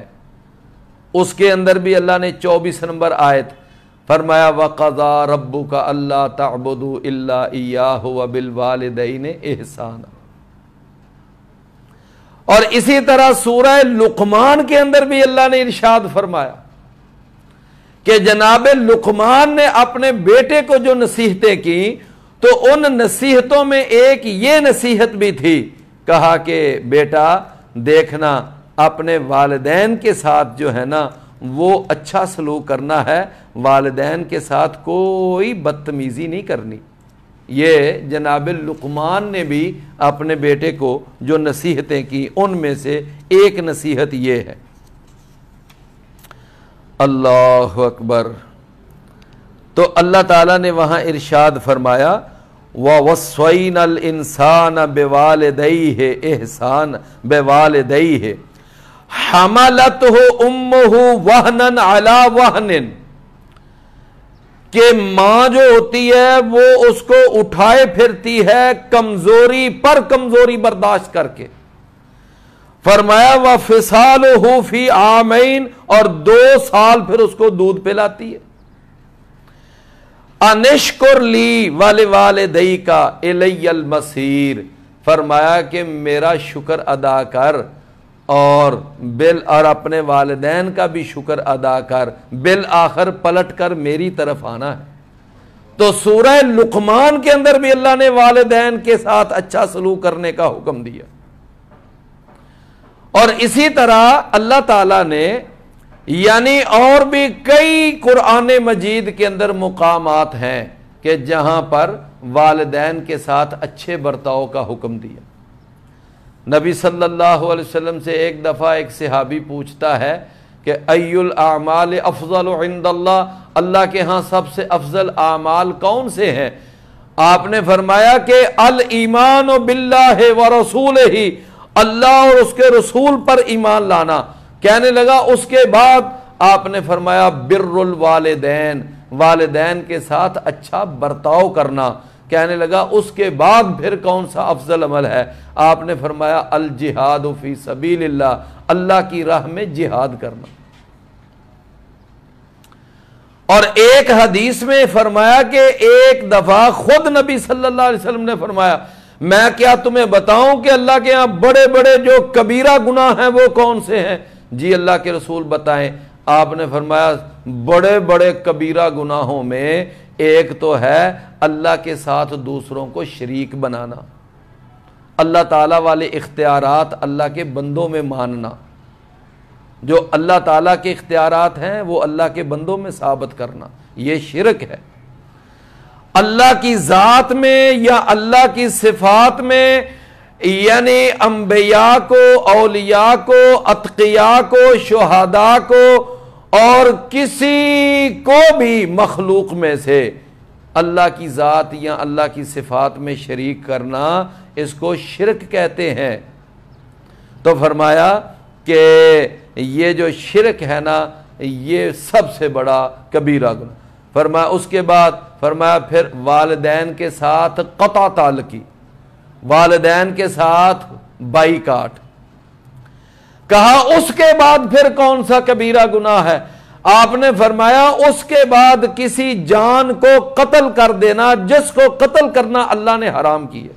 [SPEAKER 1] اس کے اندر بھی اللہ نے 24 نمبر آیت فرمایا وَقَضَىٰ رَبُّكَ أَلَّا تَعْبُدُوا إِلَّا إِيَّاهُ وَبِالْوَالِدَيْنِ إِحْسَانًا۔ اور اسی طرح سورہ لقمان کے اندر بھی اللہ نے ارشاد فرمایا کہ جناب لقمان نے اپنے بیٹے کو جو نصیحتیں کی تو ان نصیحتوں میں ایک یہ نصیحت بھی تھی، کہا کہ بیٹا دیکھنا اپنے والدین کے ساتھ جو ہے نا وہ اچھا سلوک کرنا ہے، والدین کے ساتھ کوئی بدتمیزی نہیں کرنی۔ یہ جناب لقمان نے بھی اپنے بیٹے کو جو نصیحتیں کی ان میں سے ایک نصیحت یہ ہے۔ اللہ اکبر۔ تو اللہ تعالیٰ نے وہاں ارشاد فرمایا وَوَصَّيْنَا الْإِنسَانَ بِوَالِدَيْهِ إِحْسَانًا بِوَالِدَيْهِ حَمَلَتْهُ أُمُّهُ وَهْنًا عَلَى وَهْنٍ، کہ ماں جو ہوتی ہے وہ اس کو اٹھائے پھرتی ہے کمزوری پر کمزوری برداشت کر کے۔ فرمایا وَفِصَالُهُ فِي عَامَيْنِ، اور 2 سال پھر اس کو دودھ پلاتی ہے۔ انشکر لی وَلِوَالِدَيْكَ إِلَيَّ الْمَصِيرُ، فرمایا کہ میرا شکر ادا کر اور اپنے والدین کا بھی شکر ادا کر، بالآخر پلٹ کر میری طرف آنا ہے۔ تو سورہ لقمان کے اندر بھی اللہ نے والدین کے ساتھ اچھا سلوک کرنے کا حکم دیا، اور اسی طرح اللہ تعالیٰ نے یعنی اور بھی کئی قرآن مجید کے اندر مقامات ہیں کہ جہاں پر والدین کے ساتھ اچھے برتاؤ کا حکم دیا۔ نبی صلی اللہ علیہ وسلم سے ایک دفعہ ایک صحابی پوچھتا ہے کہ ای الاعمال افضل عند اللہ، اللہ کے ہاں سب سے افضل اعمال کون سے ہیں؟ آپ نے فرمایا کہ الایمان باللہ ورسولہ، اللہ اور اس کے رسول پر ایمان لانا۔ کہنے لگا اس کے بعد؟ آپ نے فرمایا بر الوالدین، والدین کے ساتھ اچھا برتاؤ کرنا۔ کہنے لگا اس کے بعد پھر کون سا افضل عمل ہے؟ آپ نے فرمایا الجہاد فی سبیل اللہ، اللہ کی راہ میں جہاد کرنا۔ اور ایک حدیث میں فرمایا کہ ایک دفعہ خود نبی صلی اللہ علیہ وسلم نے فرمایا میں کیا تمہیں بتاؤں کہ اللہ کے ہاں بڑے بڑے جو کبیرہ گناہ ہیں وہ کون سے ہیں؟ جی اللہ کے رسول بتائیں۔ آپ نے فرمایا بڑے بڑے کبیرہ گناہوں میں ایک تو ہے اللہ کے ساتھ دوسروں کو شریک بنانا، اللہ تعالیٰ والے اختیارات اللہ کے بندوں میں ماننا، جو اللہ تعالیٰ کے اختیارات ہیں وہ اللہ کے بندوں میں ثابت کرنا، یہ شرک ہے۔ اللہ کی ذات میں یا اللہ کی صفات میں یعنی انبیاء کو، اولیاء کو، اتقیاء کو، شہداء کو اور کسی کو بھی مخلوق میں سے اللہ کی ذات یا اللہ کی صفات میں شریک کرنا، اس کو شرک کہتے ہیں۔ تو فرمایا کہ یہ جو شرک ہے نا یہ سب سے بڑا کبیرہ گناہ۔ فرمایا اس کے بعد فرمایا پھر والدین کے ساتھ قطع تعلقی، والدین کے ساتھ بائیکاٹ۔ کہا اس کے بعد پھر کون سا کبیرہ گناہ ہے؟ آپ نے فرمایا اس کے بعد کسی جان کو قتل کر دینا جس کو قتل کرنا اللہ نے حرام کیا۔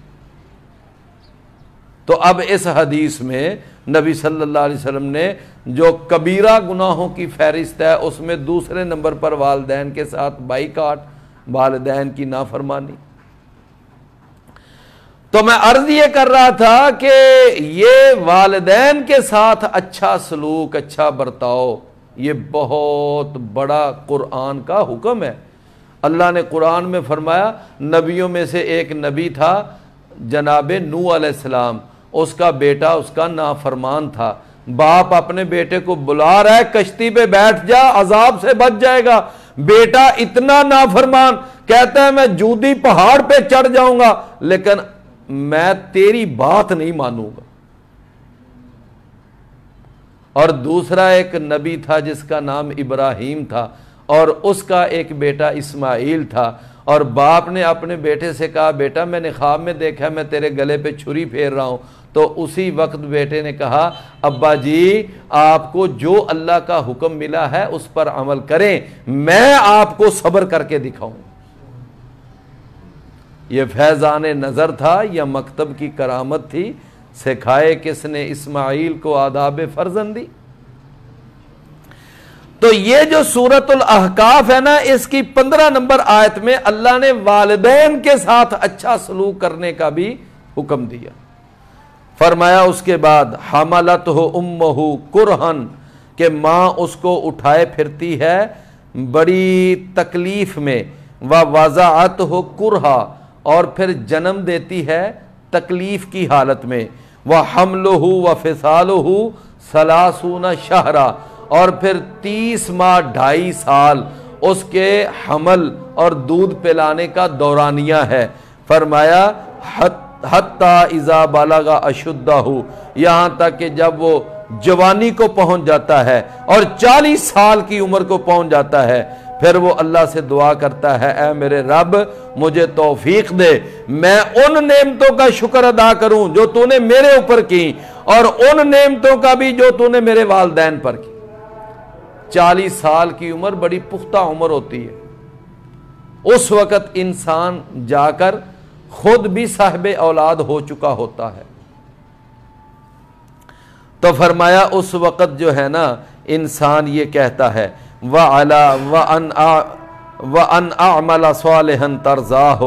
[SPEAKER 1] تو اب اس حدیث میں نبی صلی اللہ علیہ وسلم نے جو کبیرہ گناہوں کی فہرست ہے اس میں دوسرے نمبر پر والدین کے ساتھ بائیکاٹ، والدین کی نافرمانی۔ تو میں عرض یہ کر رہا تھا کہ یہ والدین کے ساتھ اچھا سلوک، اچھا برتاؤ، یہ بہت بڑا قرآن کا حکم ہے۔ اللہ نے قرآن میں فرمایا نبیوں میں سے ایک نبی تھا جناب نوح علیہ السلام، اس کا بیٹا اس کا نافرمان تھا۔ باپ اپنے بیٹے کو بلا رہا ہے کشتی پہ بیٹھ جا عذاب سے بچ جائے گا، بیٹا اتنا نافرمان کہتا ہے میں جودی پہاڑ پہ چڑھ جاؤں گا لیکن میں تیری بات نہیں مانوں گا۔ اور دوسرا ایک نبی تھا جس کا نام ابراہیم تھا اور اس کا ایک بیٹا اسماعیل تھا، اور باپ نے اپنے بیٹے سے کہا بیٹا میں نے خواب میں دیکھا میں تیرے گلے پہ چھری پھیر رہا ہوں۔ تو اسی وقت بیٹے نے کہا ابا جی آپ کو جو اللہ کا حکم ملا ہے اس پر عمل کریں، میں آپ کو صبر کر کے دکھاؤں۔ یہ فیضان نظر تھا یا مکتب کی کرامت تھی؟ سکھائے کس نے اسماعیل کو آداب فرزندی؟ تو یہ جو سورۃ الاحقاف ہے نا اس کی 15 نمبر آیت میں اللہ نے والدین کے ساتھ اچھا سلوک کرنے کا بھی حکم دیا۔ فرمایا اس کے بعد حملتہ امہ کرہن، کہ ماں اس کو اٹھائے پھرتی ہے بڑی تکلیف میں، ووضعتہ کرہا، اور پھر جنم دیتی ہے تکلیف کی حالت میں، وحملہ وفصالہ ثلاثون شہرا، اور پھر 30 ماہ 2.5 سال اس کے حمل اور دودھ پلانے کا دورانیہ ہے۔ فرمایا حتیٰ اذا بلغ اشدہ، یہاں تک کہ جب وہ جوانی کو پہنچ جاتا ہے اور 40 سال کی عمر کو پہنچ جاتا ہے، پھر وہ اللہ سے دعا کرتا ہے اے میرے رب مجھے توفیق دے میں ان نعمتوں کا شکر ادا کروں جو تو نے میرے اوپر کی اور ان نعمتوں کا بھی جو تو نے میرے والدین پر کی۔ 40 سال کی عمر بڑی پختہ عمر ہوتی ہے، اس وقت انسان جا کر خود بھی صاحب اولاد ہو چکا ہوتا ہے۔ تو فرمایا اس وقت جو ہے نا انسان یہ کہتا ہے وَأَنْ أَعْمَلَ صَالِحًا تَرْضَاهُ،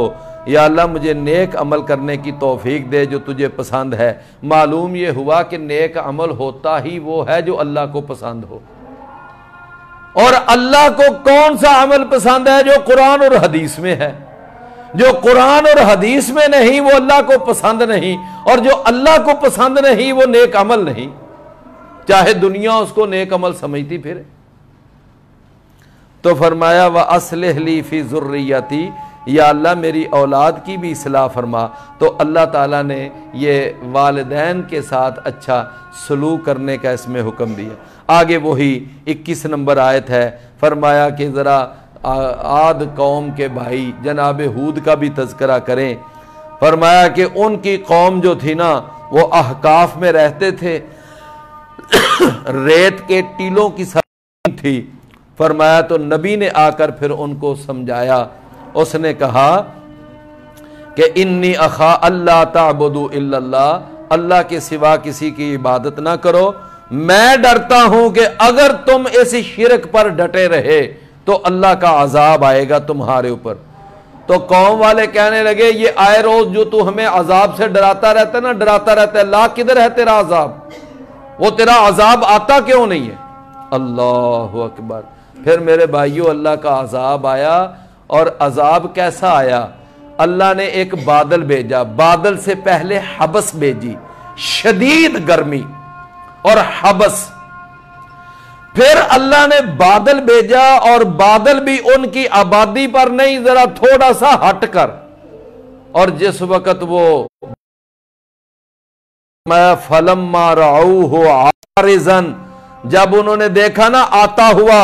[SPEAKER 1] یا اللہ مجھے نیک عمل کرنے کی توفیق دے جو تجھے پسند ہے۔ معلوم یہ ہوا کہ نیک عمل ہوتا ہی وہ ہے جو اللہ کو پسند ہو، اور اللہ کو کون سا عمل پسند ہے؟ جو قرآن اور حدیث میں ہے۔ جو قرآن اور حدیث میں نہیں وہ اللہ کو پسند نہیں، اور جو اللہ کو پسند نہیں وہ نیک عمل نہیں، چاہے دنیا اس کو نیک عمل سمجھتی پھرے۔ تو فرمایا وَأَصْلِحْ لِي فِي ذُرِّيَّتِي، یا اللہ میری اولاد کی بھی اصلاح فرما۔ تو اللہ تعالیٰ نے یہ والدین کے ساتھ اچھا سلوک کرنے کا اس میں حکم دیا۔ آگے وہی 21 نمبر آیت ہے، فرمایا کہ ذرا عاد قوم کے بھائی جناب ہود کا بھی تذکرہ کریں۔ فرمایا کہ ان کی قوم جو تھی نا وہ احقاف میں رہتے تھے، ریت کے ٹیلوں کی سرزمین تھی۔ فرمایا تو نبی نے آ کر پھر ان کو سمجھایا، اس نے کہا کہ انی اخا اللہ تعبدوا الا اللہ، اللہ کے سوا کسی کی عبادت نہ کرو، میں ڈرتا ہوں کہ اگر تم اس شرک پر ڈٹے رہے تو اللہ کا عذاب آئے گا تمہارے اوپر۔ تو قوم والے کہنے لگے یہ آئے روز جو تو ہمیں عذاب سے ڈراتا رہتا ہے نا، ڈراتا رہتا ہے، لا کدھر ہے تیرا عذاب؟ وہ تیرا عذاب آتا کیوں نہیں ہے؟ اللہ اکبر۔ پھر میرے بھائیو اللہ کا عذاب آیا، اور عذاب کیسا آیا؟ اللہ نے ایک بادل بھیجا، بادل سے پہلے حبس بھیجی، شدید گرمی اور حبس۔ پھر اللہ نے بادل بھیجا، اور بادل بھی ان کی آبادی پر نہیں، ذرا تھوڑا سا ہٹ کر، اور جس وقت وہ فَلَمَّا رَأَوْهُ عَارِضًا، جب انہوں نے دیکھا نا آتا ہوا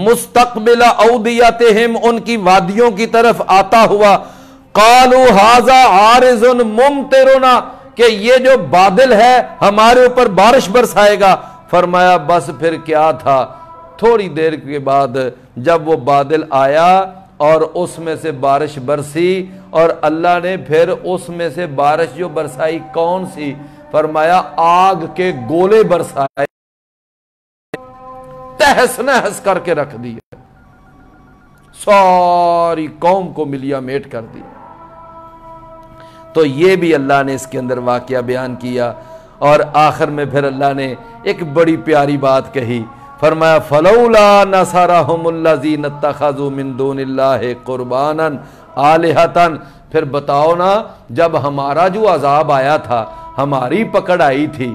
[SPEAKER 1] مستقبل اودیتہم، ان کی وادیوں کی طرف آتا ہوا، قالوا ھذا عارض ممطرنا، کہ یہ جو بادل ہے ہمارے اوپر بارش برسائے گا۔ فرمایا بس پھر کیا تھا، تھوڑی دیر کے بعد جب وہ بادل آیا اور اس میں سے بارش برسی، اور اللہ نے پھر اس میں سے بارش جو برسائی کون سی؟ فرمایا آگ کے گولے برسائے، تہس نہس کر کے رکھ دیا، ساری قوم کو ملیا میٹ کر دیا۔ تو یہ بھی اللہ نے اس کے اندر واقعہ بیان کیا، اور آخر میں پھر اللہ نے ایک بڑی پیاری بات کہی۔ فرمایا فَلَوْلَا نَصَرَهُمُ الَّذِينَ اتَّخَذُوا مِن دُونِ اللَّهِ قُرْبَانًا آلِهَةً، پھر بتاؤ نا جب ہمارا جو عذاب آیا تھا، ہماری پکڑ آئی تھی،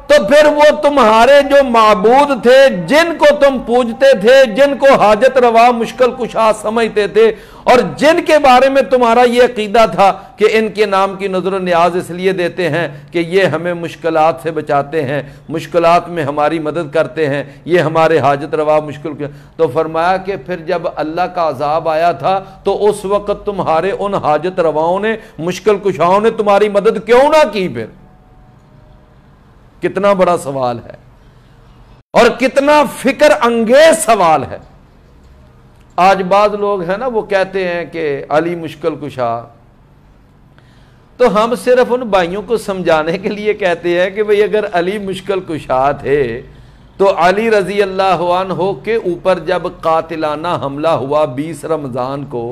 [SPEAKER 1] تو پھر وہ تمہارے جو معبود تھے جن کو تم پوجتے تھے، جن کو حاجت روا مشکل کشا سمجھتے تھے، اور جن کے بارے میں تمہارا یہ عقیدہ تھا کہ ان کے نام کی نظر و نیاز اس لیے دیتے ہیں کہ یہ ہمیں مشکلات سے بچاتے ہیں، مشکلات میں ہماری مدد کرتے ہیں، یہ ہمارے حاجت روا مشکل، تو فرمایا کہ پھر جب اللہ کا عذاب آیا تھا تو اس وقت تمہارے ان حاجت رواؤں نے، مشکل کشاؤں نے تمہاری مدد کیوں نہ کی؟ پھر کتنا بڑا سوال ہے، اور کتنا فکر انگیز سوال ہے۔ آج بعض لوگ ہیں نا وہ کہتے ہیں کہ علی مشکل کشا، تو ہم صرف ان بھائیوں کو سمجھانے کے لیے کہتے ہیں کہ بھئی اگر علی مشکل کشا تھے تو علی رضی اللہ عنہ کے اوپر جب قاتلانہ حملہ ہوا 20 رمضان کو،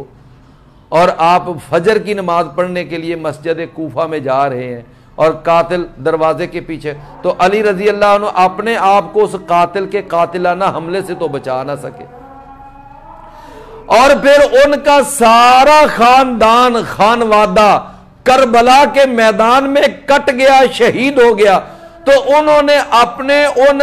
[SPEAKER 1] اور آپ فجر کی نماز پڑھنے کے لیے مسجد کوفہ میں جا رہے ہیں اور قاتل دروازے کے پیچھے، تو علی رضی اللہ عنہ اپنے آپ کو اس قاتل کے قاتلانہ حملے سے تو بچا نہ سکے، اور پھر ان کا سارا خاندان خانوادہ کربلا کے میدان میں کٹ گیا، شہید ہو گیا، تو انہوں نے اپنے ان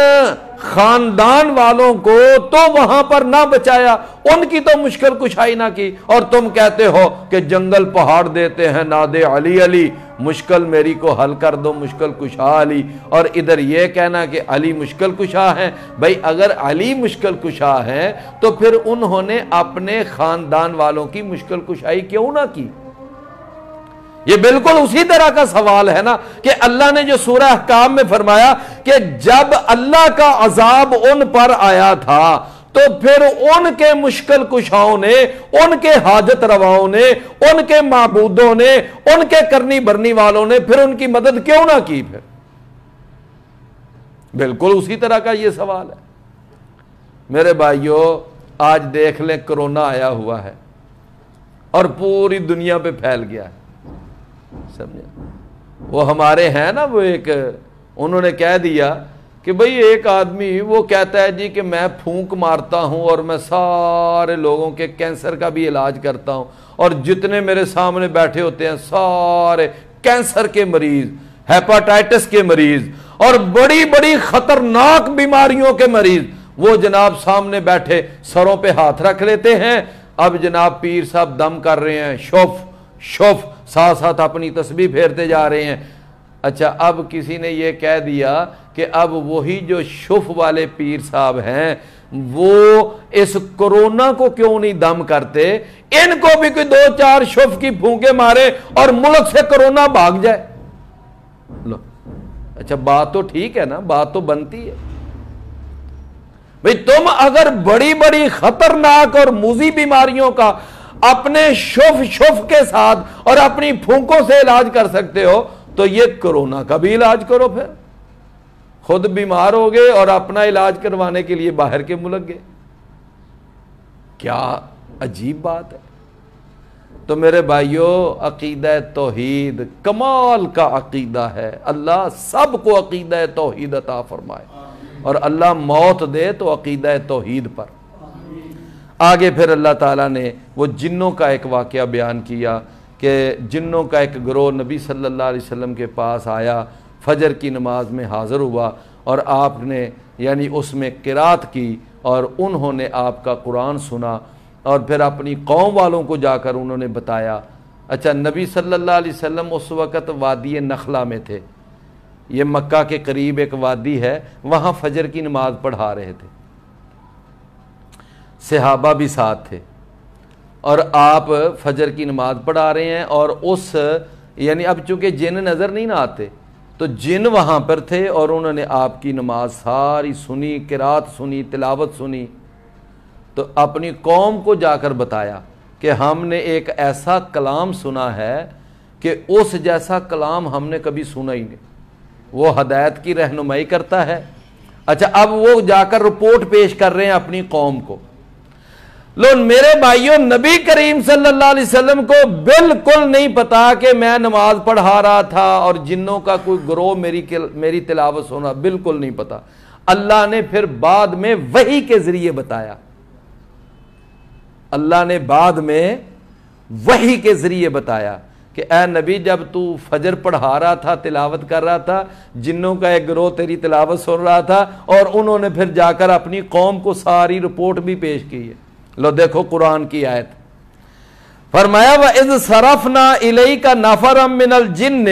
[SPEAKER 1] خاندان والوں کو تو وہاں پر نہ بچایا، ان کی تو مشکل کشائی نہ کی، اور تم کہتے ہو کہ جنگل پہاڑ دیتے ہیں نادے علی علی، مشکل میری کو حل کر دو مشکل کشا علی، اور ادھر یہ کہنا کہ علی مشکل کشا ہیں۔ بھائی اگر علی مشکل کشا ہیں تو پھر انہوں نے اپنے خاندان والوں کی مشکل کشائی کیوں نہ کی؟ یہ بالکل اسی طرح کا سوال ہے نا کہ اللہ نے جو سورہ احقاف میں فرمایا کہ جب اللہ کا عذاب ان پر آیا تھا تو پھر ان کے مشکل کشاؤں نے، ان کے حاجت رواؤں نے، ان کے معبودوں نے، ان کے کرنی برنی والوں نے پھر ان کی مدد کیوں نہ کی؟ پھر بالکل اسی طرح کا یہ سوال ہے میرے بھائیوں. آج دیکھ لیں کرونا آیا ہوا ہے اور پوری دنیا پہ پھیل گیا ہے, سمجھے. وہ ہمارے ہیں نا, وہ ایک انہوں نے کہہ دیا کہ بھئی ایک آدمی وہ کہتا ہے جی کہ میں پھونک مارتا ہوں اور میں سارے لوگوں کے کینسر کا بھی علاج کرتا ہوں, اور جتنے میرے سامنے بیٹھے ہوتے ہیں سارے کینسر کے مریض, ہیپاٹائٹس کے مریض اور بڑی بڑی خطرناک بیماریوں کے مریض, وہ جناب سامنے بیٹھے سروں پہ ہاتھ رکھ لیتے ہیں. اب جناب پیر صاحب دم کر رہے ہیں, شوف شوف, ساتھ ساتھ اپنی تسبیح پھیرتے جا رہے ہیں. اچھا, اب کسی نے یہ کہہ دیا کہ اب وہی جو شف والے پیر صاحب ہیں وہ اس کرونا کو کیوں نہیں دم کرتے, ان کو بھی کوئی 2-4 شف کی پھونکے مارے اور ملک سے کرونا بھاگ جائے. لو اچھا, بات تو ٹھیک ہے نا, بات تو بنتی ہے. بھئی تم اگر بڑی بڑی خطرناک اور موذی بیماریوں کا اپنے شف کے ساتھ اور اپنی پھونکوں سے علاج کر سکتے ہو تو یہ کرونا کا بھی علاج کرو. پھر خود بیمار ہو گئے اور اپنا علاج کروانے کے لیے باہر کے ملک گئے. کیا عجیب بات ہے. تو میرے بھائیوں, عقیدہ توحید کمال کا عقیدہ ہے. اللہ سب کو عقیدہ توحید عطا فرمائے اور اللہ موت دے تو عقیدہ توحید پر. آگے پھر اللہ تعالیٰ نے وہ جنوں کا ایک واقعہ بیان کیا کہ جنوں کا ایک گروہ نبی صلی اللہ علیہ وسلم کے پاس آیا, فجر کی نماز میں حاضر ہوا اور آپ نے یعنی اس میں قرات کی اور انہوں نے آپ کا قرآن سنا اور پھر اپنی قوم والوں کو جا کر انہوں نے بتایا. اچھا, نبی صلی اللہ علیہ وسلم اس وقت وادی نخلا میں تھے, یہ مکہ کے قریب ایک وادی ہے, وہاں فجر کی نماز پڑھا رہے تھے, صحابہ بھی ساتھ تھے اور آپ فجر کی نماز پڑھا رہے ہیں. اور اس یعنی اب چونکہ جن نظر نہیں نہ آتے تو جن وہاں پر تھے اور انہوں نے آپ کی نماز ساری سنی, قرات سنی, تلاوت سنی. تو اپنی قوم کو جا کر بتایا کہ ہم نے ایک ایسا کلام سنا ہے کہ اس جیسا کلام ہم نے کبھی سنا ہی نہیں, وہ ہدایت کی رہنمائی کرتا ہے. اچھا, اب وہ جا کر رپورٹ پیش کر رہے ہیں اپنی قوم کو. لو میرے بھائیوں, نبی کریم صلی اللہ علیہ وسلم کو بالکل نہیں پتا کہ میں نماز پڑھا رہا تھا اور جنوں کا کوئی گروہ میری تلاوت سنا, بالکل نہیں پتا. اللہ نے پھر بعد میں وحی کے ذریعے بتایا, اللہ نے بعد میں وحی کے ذریعے بتایا کہ اے نبی جب تو فجر پڑھا رہا تھا, تلاوت کر رہا تھا, جنوں کا ایک گروہ تیری تلاوت سن رہا تھا اور انہوں نے پھر جا کر اپنی قوم کو ساری رپورٹ بھی پیش کی ہے. لو دیکھو قرآن کی آیت, فرمایا وَإِذْ صَرَفْنَا إِلَيْكَ نَفَرًا مِّنَ الْجِنِّ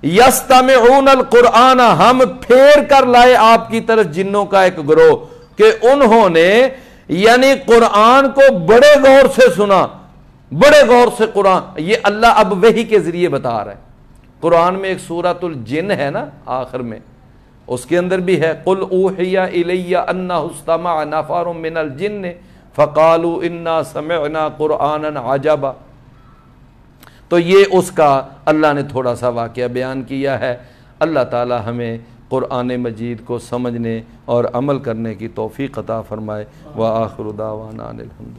[SPEAKER 1] يَسْتَمِعُونَ الْقُرْآنَ, ہم پھیر کر لائے آپ کی طرف جنوں کا ایک گروہ کہ انہوں نے یعنی قرآن کو بڑے غور سے سنا, بڑے غور سے قرآن. یہ اللہ اب وحی کے ذریعے بتا رہا ہے. قرآن میں ایک سورۃ الجن ہے نا آخر میں, اس کے اندر بھی ہے قُلْ أُوحِيَ إِلَيَّ أَنَّهُ اسْتَمَعَ نَفَرٌ مِّنَ الْجِنِّ فَقَالُوا إِنَّا سَمِعْنَا قُرْآنًا عَجَبًا. تو یہ اس کا اللہ نے تھوڑا سا واقعہ بیان کیا ہے. اللہ تعالی ہمیں قرآن مجید کو سمجھنے اور عمل کرنے کی توفیق عطا فرمائے. وآخر دعوانا الحمد.